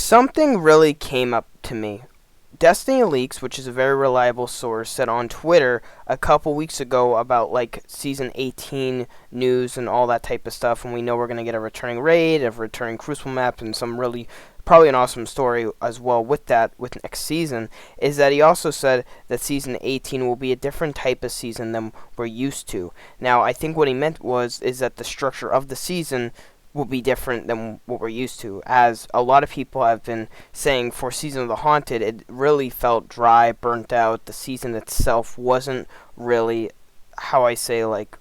Something really came up to me. Destiny Leaks, which is a very reliable source, said on Twitter a couple weeks ago about like season 18 news and all that type of stuff, and we know we're going to get a returning raid, a returning Crucible map, and some really probably an awesome story as well with that with next season. Is that he also said that season 18 will be a different type of season than we're used to. Now, I think what he meant is that the structure of the season will be different than what we're used to. As a lot of people have been saying for Season of the Haunted, it really felt dry, burnt out. The season itself wasn't really, how I say, like,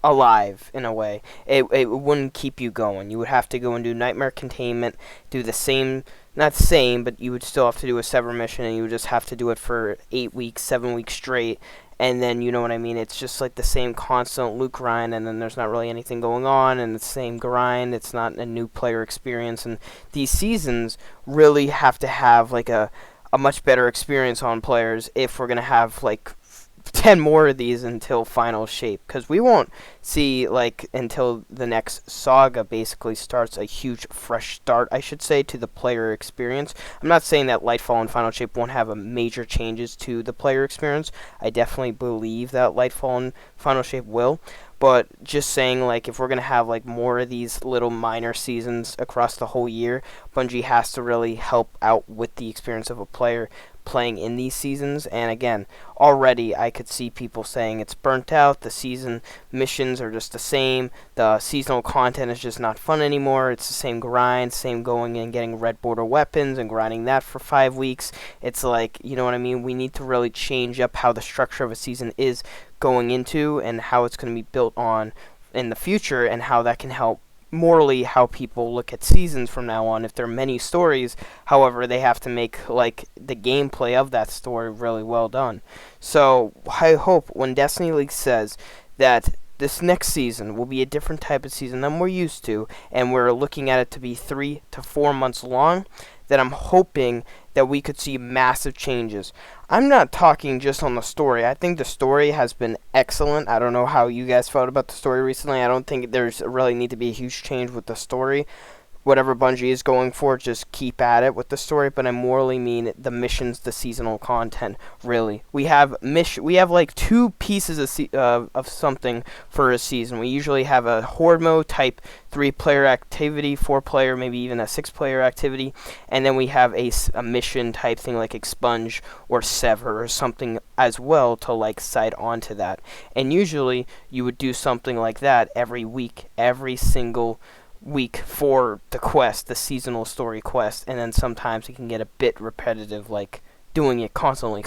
alive in a way. It wouldn't keep you going. You would have to go and do Nightmare Containment, do the same, not same, but you would still have to do a Sever mission, and you would just have to do it for 8 weeks, 7 weeks straight. And then, you know what I mean, it's just like the same constant loot grind, and then there's not really anything going on, and the same grind, it's not a new player experience, and these seasons really have to have, like, a much better experience on players if we're going to have, like, 10 more of these until final shape, because we won't see, like, until the next saga basically starts, a huge fresh start, I should say, to the player experience. I'm not saying that Lightfall and Final Shape won't have a major changes to the player experience. I definitely believe that Lightfall and Final Shape will, but just saying, like, if we're going to have, like, more of these little minor seasons across the whole year, Bungie has to really help out with the experience of a player playing in these seasons. And again, already I could see people saying it's burnt out, the season missions are just the same, the seasonal content is just not fun anymore, it's the same grind, same going and getting red border weapons and grinding that for 5 weeks. It's like, you know what I mean, we need to really change up how the structure of a season is going into and how it's going to be built on in the future, and how that can help morally how people look at seasons from now on. If there are many stories, however, they have to make, like, the gameplay of that story really well done. So I hope when Destiny League says that this next season will be a different type of season than we're used to, and we're looking at it to be 3 to 4 months long, that I'm hoping that we could see massive changes. I'm not talking just on the story. I think the story has been excellent. I don't know how you guys felt about the story recently. I don't think there's really need to be a huge change with the story. Whatever Bungie is going for, just keep at it with the story. But I morally mean the missions, the seasonal content. Really, we have like 2 pieces of something for a season. We usually have a horde mode type 3-player activity, 4-player, maybe even a 6-player activity, and then we have a mission type thing like expunge or sever or something as well to, like, side onto that. And usually you would do something like that every week, every single week for the quest, the seasonal story quest, and then sometimes it can get a bit repetitive, like doing it constantly.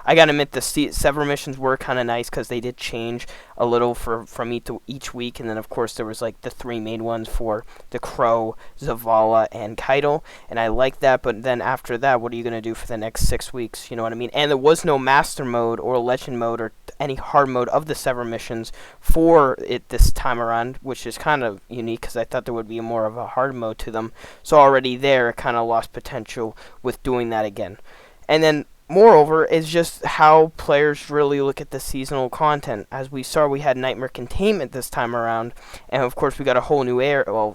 I gotta admit, the sever missions were kind of nice because they did change a little from each week, and then of course there was like the 3 main ones for the Crow, Zavala, and Keitel, and I like that. But then after that, what are you gonna do for the next 6 weeks? You know what I mean? And there was no master mode or legend mode or any hard mode of the sever missions for it this time around, which is kind of unique because I thought there would be more of a hard mode to them. So already there, it kind of lost potential with doing that again. And then moreover is just how players really look at the seasonal content. As we saw, we had Nightmare Containment this time around, and of course we got a whole new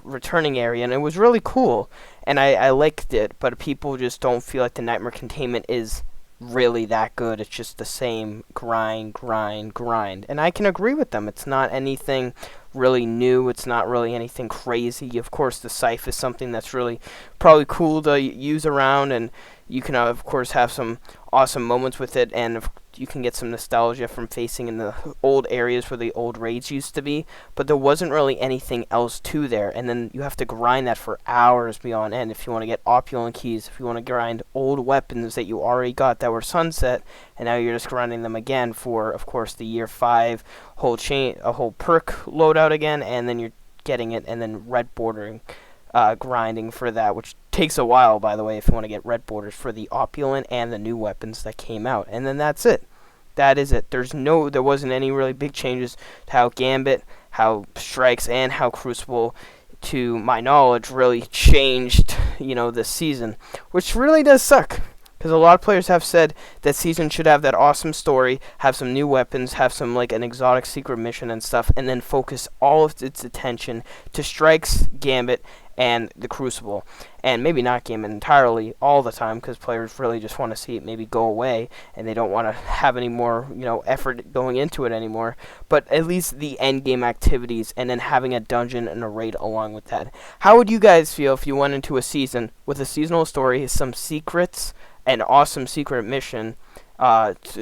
returning area, and it was really cool, and I liked it, but people just don't feel like the Nightmare Containment is really that good. It's just the same grind, and I can agree with them. It's not anything really new, it's not really anything crazy. Of course the scythe is something that's really probably cool to use around, and you can of course have some awesome moments with it, and you can get some nostalgia from facing in the old areas where the old raids used to be, but there wasn't really anything else to there. And then you have to grind that for hours beyond end if you want to get opulent keys, if you want to grind old weapons that you already got that were sunset, and now you're just grinding them again for, of course, the year 5 whole perk loadout again, and then you're getting it, and then red bordering grinding for that, which takes a while, by the way, if you want to get red borders for the opulent and the new weapons that came out. And then that's it. That is it. There wasn't any really big changes to how Gambit, how Strikes, and how Crucible, to my knowledge, really changed, this season, which really does suck. Because a lot of players have said that season should have that awesome story, have some new weapons, have some like an exotic secret mission and stuff, and then focus all of its attention to Strikes, Gambit, and the Crucible. And maybe not Gambit entirely all the time, because players really just want to see it maybe go away, and they don't want to have any more, effort going into it anymore. But at least the end game activities, and then having a dungeon and a raid along with that. How would you guys feel if you went into a season with a seasonal story, some secrets, an awesome secret mission,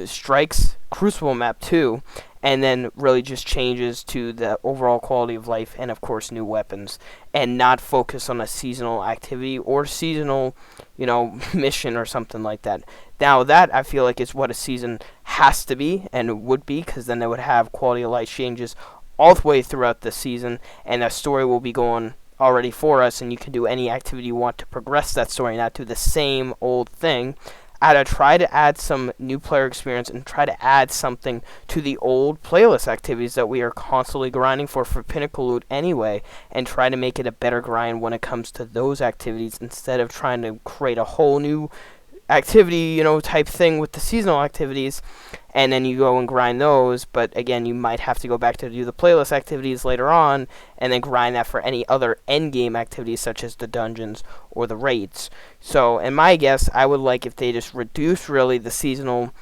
Strikes, Crucible map 2, and then really just changes to the overall quality of life and, of course, new weapons, and not focus on a seasonal activity or seasonal, mission or something like that. Now, that I feel like is what a season has to be and would be, because then they would have quality of life changes all the way throughout the season, and a story will be going already for us, and you can do any activity you want to progress that story, not do the same old thing. I'd try to add some new player experience and try to add something to the old playlist activities that we are constantly grinding for Pinnacle Loot anyway, and try to make it a better grind when it comes to those activities, instead of trying to create a whole new activity, type thing with the seasonal activities, and then you go and grind those. But again, you might have to go back to do the playlist activities later on, and then grind that for any other end game activities such as the dungeons or the raids. So, in my guess, I would like if they just reduce really the seasonal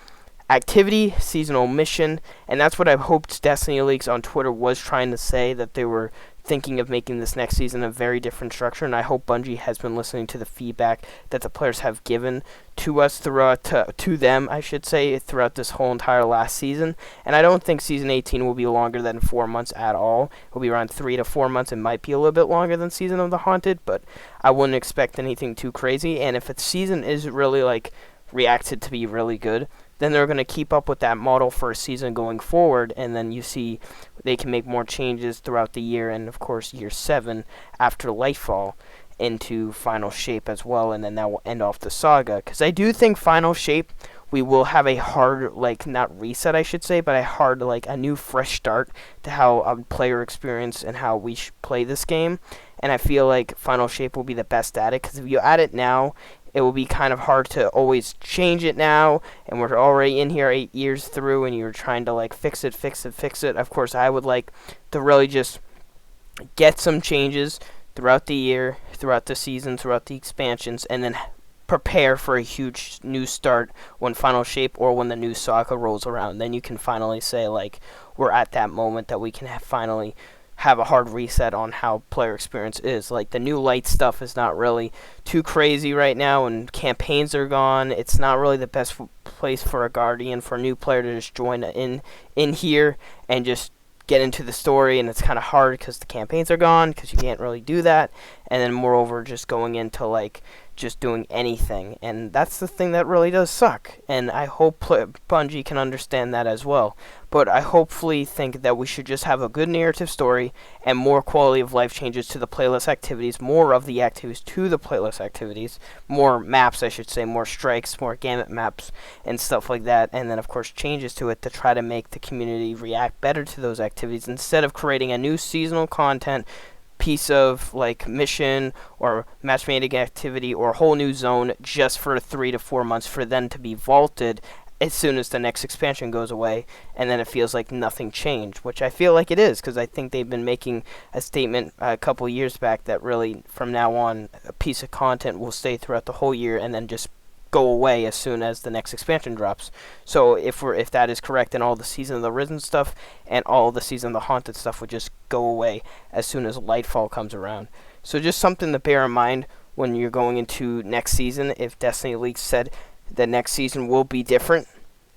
activity, seasonal mission, and that's what I hoped Destiny Leaks on Twitter was trying to say, that they were thinking of making this next season a very different structure, and I hope Bungie has been listening to the feedback that the players have given to us throughout, to them, I should say, throughout this whole entire last season. And I don't think Season 18 will be longer than 4 months at all. It will be around 3 to 4 months. It might be a little bit longer than Season of the Haunted, but I wouldn't expect anything too crazy. And if a season is really, reacted to be really good, then they're going to keep up with that model for a season going forward, and then you see they can make more changes throughout the year, and of course year 7 after Lightfall into Final Shape as well, and then that will end off the saga. Because I do think Final Shape, we will have a hard, not reset I should say, but a hard, a new fresh start to how player experience and how we play this game, and I feel like Final Shape will be the best at it, because if you add it now, it will be kind of hard to always change it now, and we're already in here 8 years through, and you're trying to fix it. Of course, I would like to really just get some changes throughout the year, throughout the season, throughout the expansions, and then prepare for a huge new start when Final Shape or when the new saga rolls around. Then you can finally say, we're at that moment that we can finally have a hard reset on how player experience is. The new light stuff is not really too crazy right now, and campaigns are gone. It's not really the best place for a Guardian, for a new player to just join in here and just get into the story, and it's kind of hard because the campaigns are gone, because you can't really do that, and then moreover just going into just doing anything, and that's the thing that really does suck, and I hope Bungie can understand that as well. But I hopefully think that we should just have a good narrative story and more quality of life changes to the playlist activities, more of the activities to the playlist activities, more maps I should say, more strikes, more gamut maps and stuff like that, and then of course changes to it to try to make the community react better to those activities, instead of creating a new seasonal content piece of mission or matchmaking activity or a whole new zone just for 3 to 4 months for them to be vaulted as soon as the next expansion goes away, and then it feels like nothing changed, which I feel like it is, because I think they've been making a statement a couple years back that really from now on a piece of content will stay throughout the whole year and then just go away as soon as the next expansion drops. So if that is correct, then all the Season of the Risen stuff and all the Season of the Haunted stuff would just go away as soon as Lightfall comes around. So just something to bear in mind when you're going into next season. If Destiny Leaks said the next season will be different,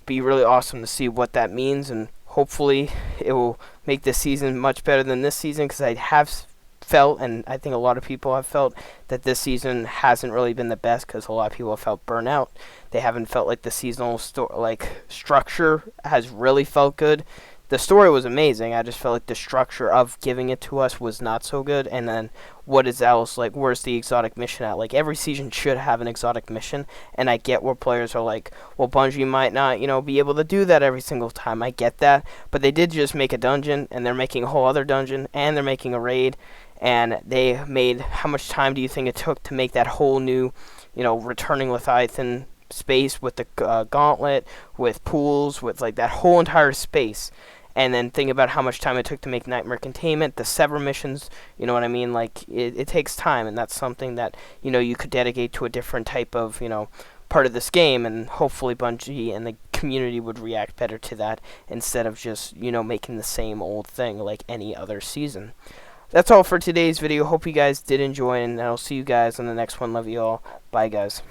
be really awesome to see what that means, and hopefully it will make this season much better than this season, because I have felt, and I think a lot of people have felt, that this season hasn't really been the best, because a lot of people have felt burnout. They haven't felt like the seasonal structure has really felt good. The story was amazing. I just felt like the structure of giving it to us was not so good. And then what is else? Where's the exotic mission at? Every season should have an exotic mission. And I get where players are well, Bungie might not, be able to do that every single time. I get that. But they did just make a dungeon, and they're making a whole other dungeon, and they're making a raid. And they made, how much time do you think it took to make that whole new, returning Leviathan space with the gauntlet, with pools, with like that whole entire space. And then think about how much time it took to make Nightmare Containment, the Sever missions. You know what I mean? Like it takes time, and that's something that you could dedicate to a different type of part of this game, and hopefully Bungie and the community would react better to that instead of just making the same old thing like any other season. That's all for today's video. Hope you guys did enjoy, and I'll see you guys on the next one. Love you all. Bye, guys.